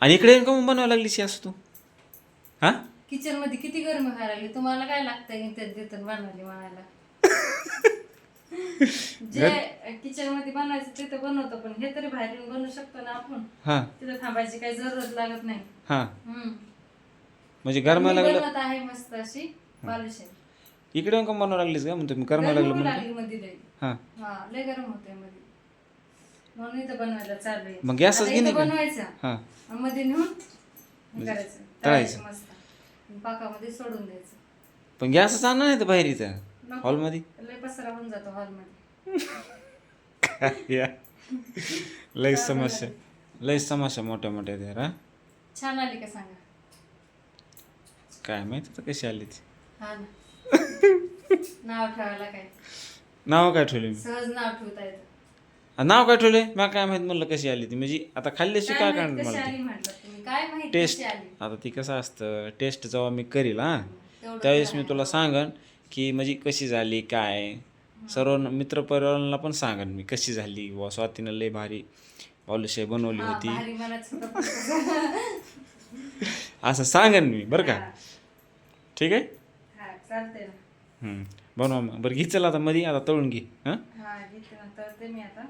आणि इकडे येऊन का मग बनवायला लागलीस असं तू? हा किचन मध्ये किती गरमी व्हायला लागली, तुम्हाला काय लागतंय तिथं बनवली म्हणायला. जे किचन मध्ये बनवायचं तिथं बनवतो, पण हे तरी बाहेर येऊन बनवू शकतो ना आपण. हा तिथं थांबायची काही जरूरत लागत नाही. हा हम्म. म्हणजे मी गरमायला लागलं. बनवत आहे मस्त अशी बालुशाही. इकडे येऊन का बनवायला लागलीस का म्हणतो मी गरमायला गरमी लागलं होऊ म्हणतो. लागली मध्ये लई. हा हा लय गरम होते मध्ये, म्हणून इथं बनवायला चालू आहे. मग गॅसच आता घे नाही इथं का? बनवायचं हा आणि मध्ये नेऊन हे करायचं, तळायचं. तळायचं मस्त आणि पाकामध्ये सोडून द्यायचं. पण गॅसच आणणार नाही तर बाहेर इथं नको. हॉलमध्ये. लय पसरा होऊन जातो हॉलमध्ये. या लय समस्या, लय समस्या मोठ्या मोठ्या त्या. हा छान आली का सांगा. काय माहिती तर कशी आली ती. हा ना. नाव ठेवायला काय नाव काय ठेवले मी? सहज नाव ठेवता येतं. नाव काय ठेवले मी काय माहित म्हणलं कशी आली ती. म्हणजे आता खाल्ल्याशी काय माहित काढणार कशी मला आली ती म्हटलं तुम्ही, काय माहित टेस्ट. कशी आली. आता ती कसं असतं टेस्ट जेव्हा मी करील हा तेवढं त्यावेळेस तर मी आहे. तुला सांगन की म्हणजे कशी झाली काय. सर्व मित्रपरिवाराला पण सांगन मी कशी झाली व स्वातीनं लय भारी बालुशाही बनवली हा, होती भारी मनात होतं पण तसं. असं सांगन मी बरं का. हा, ठीक आहे. हा, चालतंय ना. बनवा मग. बरं घे चला आता मध्ये आता तळून घे हां. हा घेते ना, तळते मी आता.